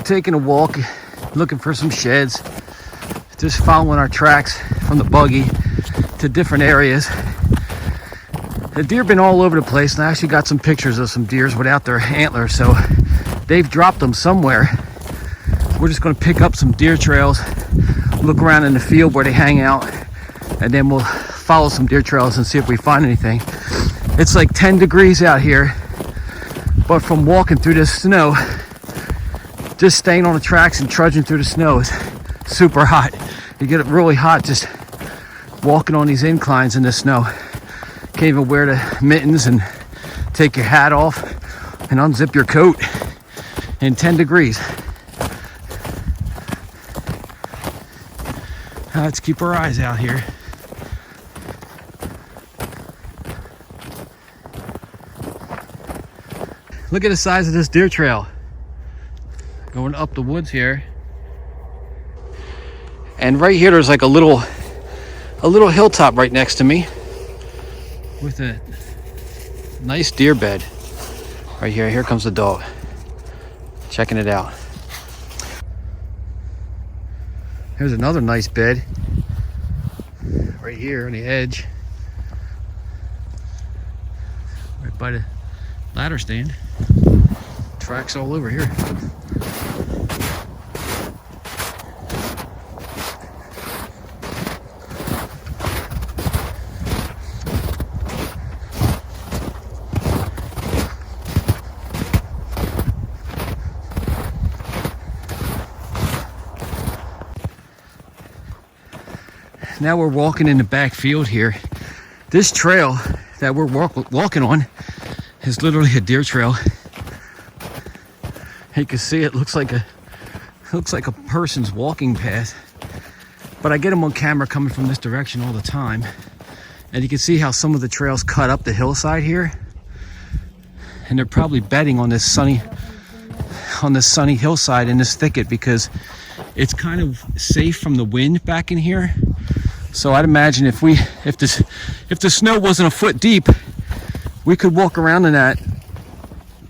taking a walk, looking for some sheds, just following our tracks from the buggy to different areas. The deer been all over the place, and I actually got some pictures of some deers without their antlers, so they've dropped them somewhere. We're just going to pick up some deer trails, look around in the field where they hang out, and then we'll follow some deer trails and see if we find anything. It's like 10 degrees out here, but from walking through this snow, just staying on the tracks and trudging through the snow is super hot. You get it really hot just walking on these inclines in the snow. Can't even wear the mittens and take your hat off and unzip your coat in 10 degrees. Let's keep our eyes out here. Look at the size of this deer trail. Going up the woods here. And right here there's like a little hilltop right next to me with a nice deer bed. Right here. Here comes the dog. Checking it out. Here's another nice bed. Right here on the edge. Right by the ladder stand. Tracks all over here. Now we're walking in the back field here. This trail that we're walking on is literally a deer trail. You can see it looks like a person's walking path. But I get them on camera coming from this direction all the time. And you can see how some of the trails cut up the hillside here. And they're probably bedding on this sunny hillside in this thicket because it's kind of safe from the wind back in here. So I'd imagine if the snow wasn't a foot deep, we could walk around in that,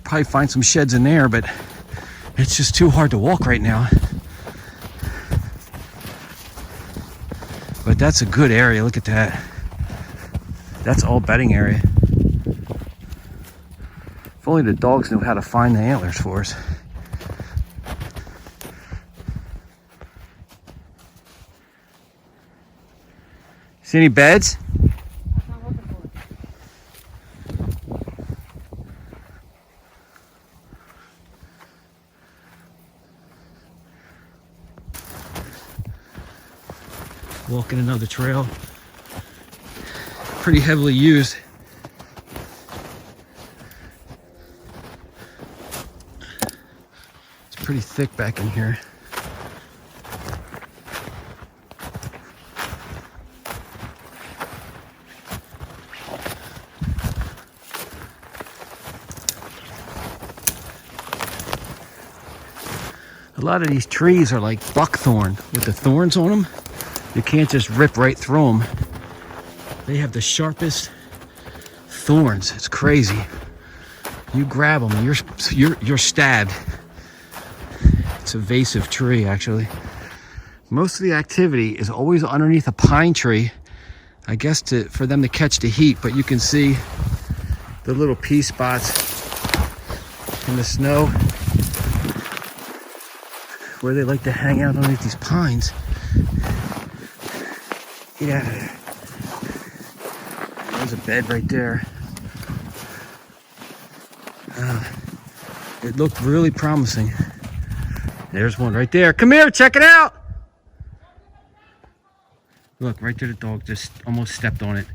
probably find some sheds in there, but it's just too hard to walk right now. But that's a good area. Look at that. That's all bedding area. If only the dogs knew how to find the antlers for us. See any beds? Walking another trail. Pretty heavily used. It's pretty thick back in here. A lot of these trees are like buckthorn with the thorns on them. You can't just rip right through them. They have the sharpest thorns. It's crazy. You grab them and you're stabbed. It's a invasive tree, actually. Most of the activity is always underneath a pine tree, I guess for them to catch the heat, but you can see the little pea spots in the snow where they like to hang out underneath these pines. Get out of there. There's a bed right there. It looked really promising. There's one right there. Come here, check it out. Look, right there, the dog just almost stepped on it.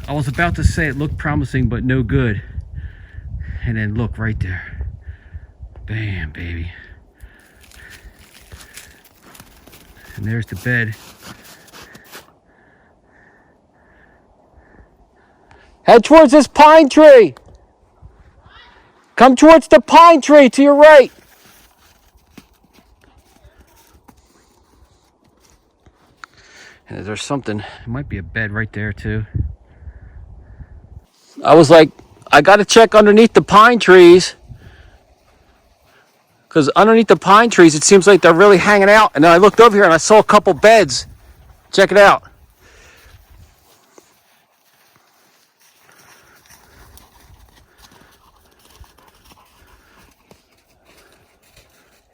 I was about to say it looked promising, but no good. And then look right there. Bam, baby. And there's the bed. Head towards this pine tree. Come towards the pine tree to your right. And there's something, it might be a bed right there too. I was like, I gotta check underneath the pine trees, Because underneath the pine trees, it seems like they're really hanging out. And then I looked over here and I saw a couple beds. Check it out.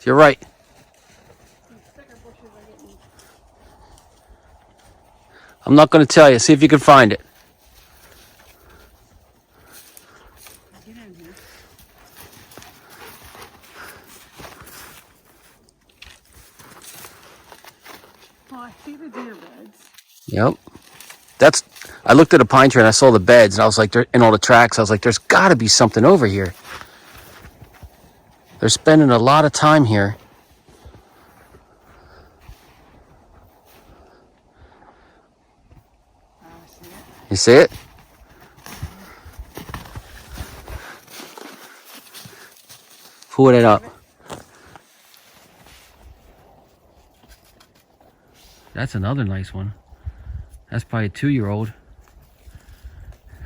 You're right. I'm not going to tell you. See if you can find it. Oh, I see the deer beds. Yep. I looked at a pine tree and I saw the beds and I was like, in all the tracks, I was like, there's got to be something over here. They're spending a lot of time here. I see it. You see it? Pull it up. That's another nice one. That's probably a 2-year-old.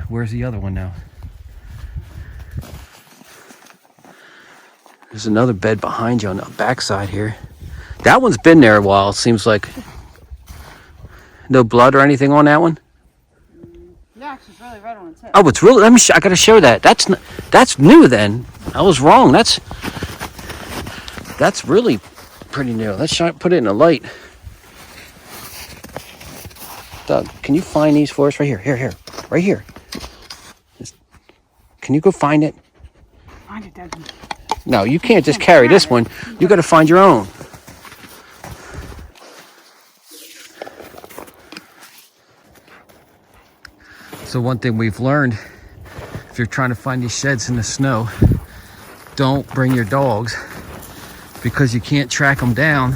Where's the other one now? There's another bed behind you on the backside here. That one's been there a while, it seems like. No blood or anything on that one? Yeah, she's really red on its head. Oh, it's really, I gotta show that. That's new then. I was wrong. That's really pretty new. Let's put it in a light. Doug, can you find these for us? Right here, right here. Can you go find it? Find it, Doug. No, you can't just carry this one. You got to find your own. So one thing we've learned, if you're trying to find these sheds in the snow, don't bring your dogs because you can't track them down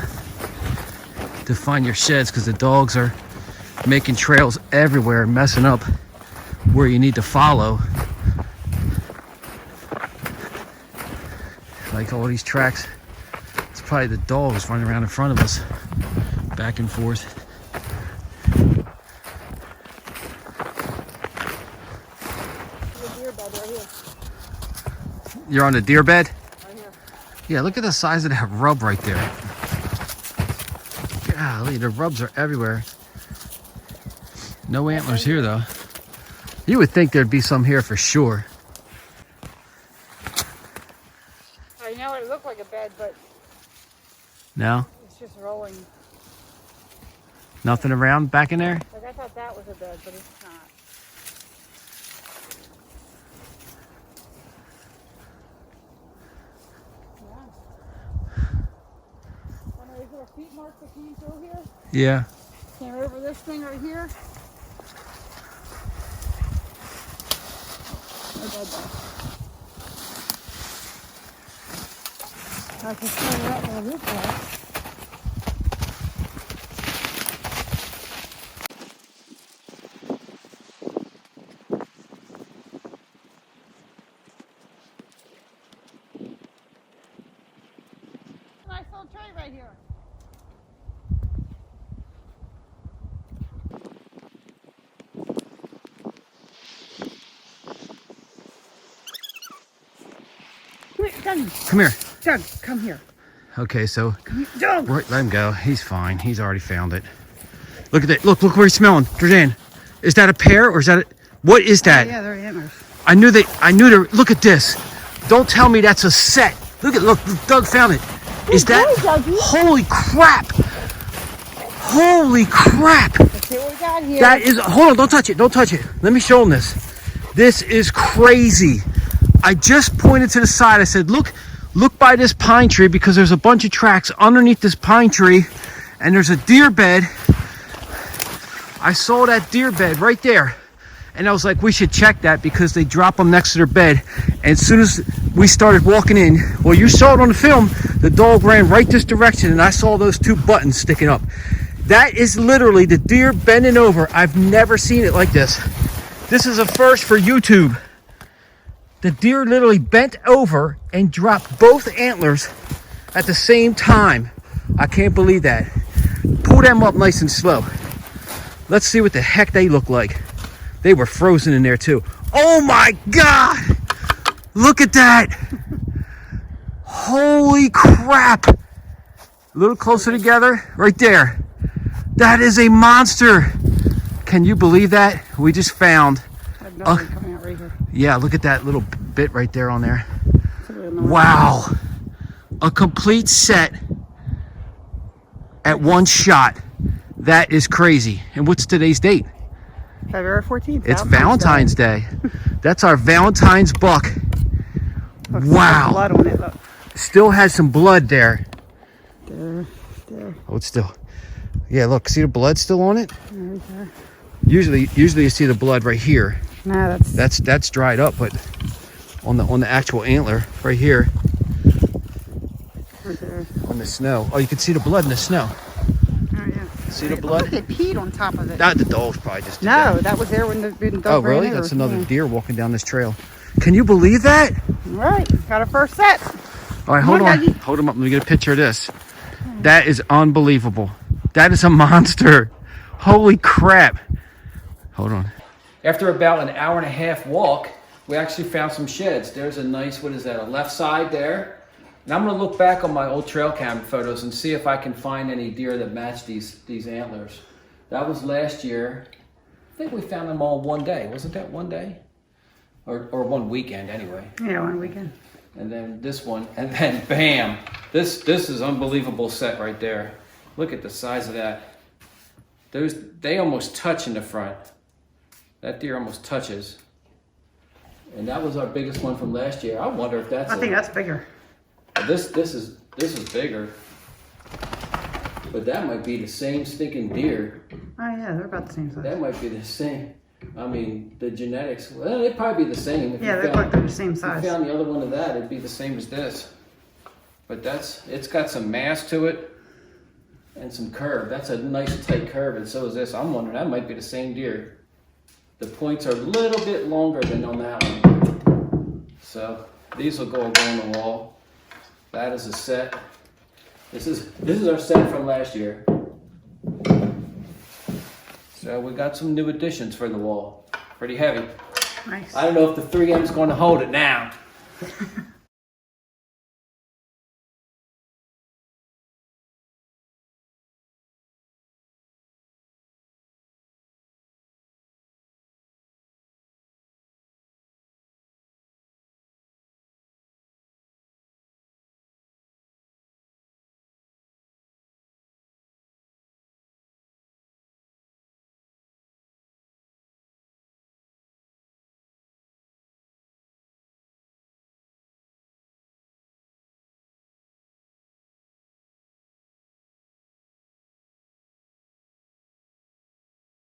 to find your sheds because the dogs are making trails everywhere, messing up where you need to follow. Like all these tracks, it's probably the dogs running around in front of us, back and forth. The deer bed right here. You're on the deer bed? Right here. Yeah, look at the size of that rub right there. Golly, the rubs are everywhere. No antlers here though. You would think there'd be some here for sure. I know it looked like a bed, but No? it's just rolling. Nothing around back in there? Like I thought that was a bed, but it's not. Yeah. One of these little feet marks that came through here. Yeah. Came over this thing right here. No bed there. I can turn it up on this side. Nice little tree right here. Doug, Come here. Doug, come here. Okay, so Doug! let him go. He's fine. He's already found it. Look at that. Look where he's smelling. Jordan, is that a pear or is that what is that? Yeah, they're antlers. I knew there. Look at this. Don't tell me that's a set. Look, Doug found it. Is that, holy crap. Holy crap. Let's see what we got here. That is, hold on, don't touch it. Let me show him this. This is crazy. I just pointed to the side. I said, look by this pine tree because there's a bunch of tracks underneath this pine tree and there's a deer bed. I saw that deer bed right there. And I was like, we should check that because they drop them next to their bed. And as soon as we started walking in, well, you saw it on the film, the dog ran right this direction and I saw those two buttons sticking up. That is literally the deer bending over. I've never seen it like this. This is a first for YouTube. The deer literally bent over and dropped both antlers at the same time. I can't believe that. Pull them up nice and slow. Let's see what the heck they look like. They were frozen in there too. Oh my God! Look at that! Holy crap. A little closer together. Right there. That is a monster. Can you believe that? We just found. I have nothing coming out right here. Yeah, look at that little bit right there on there. Really annoying. Wow. A complete set at one shot. That is crazy. And what's today's date? February 14th. It's Valentine's Day. That's our Valentine's buck. Look, Wow. blood on it. Look. Still has some blood there. There. Oh, it's still. Yeah, look. See the blood still on it? Right there. Usually you see the blood right here. Nah, That's dried up, but on the actual antler right here right there. on the snow. Oh, you can see the blood in the snow. Oh, yeah. See the It blood? looked like they peed on top of it. The dogs probably just did No, that. that was there when the dog Oh, ran really? over. That's another Yeah. deer walking down this trail. Can you believe that? All right, got our first set. All right, Come hold on, on. Dougie. Hold him up. Let me get a picture of this. That is unbelievable. That is a monster. Holy crap. Hold on. After about an hour and a half walk, we actually found some sheds. There's a nice, what is that, a left side there. And I'm gonna look back on my old trail cam photos and see if I can find any deer that match these antlers. That was last year. I think we found them all one day. Wasn't that one day? Or one weekend anyway. Yeah, one weekend. And then this one, and then bam! This is unbelievable set right there. Look at the size of that. They almost touch in the front. That deer almost touches. And that was our biggest one from last year. I wonder if that's. I think that's bigger. This is bigger. But that might be the same stinking deer. Oh yeah, they're about the same size. That might be the same. I mean, the genetics. Well, they'd probably be the same. If Yeah, you they look found- like they're the same If size. you found the other one of that, it'd be the same as this. But it's got some mass to it and some curve. That's a nice tight curve, and so is this. I'm wondering, that might be the same deer. The points are a little bit longer than on that one. So these will go on the wall. That is a set. This is our set from last year. So we got some new additions for the wall. Pretty heavy. Nice. I don't know if the 3M's going to hold it now.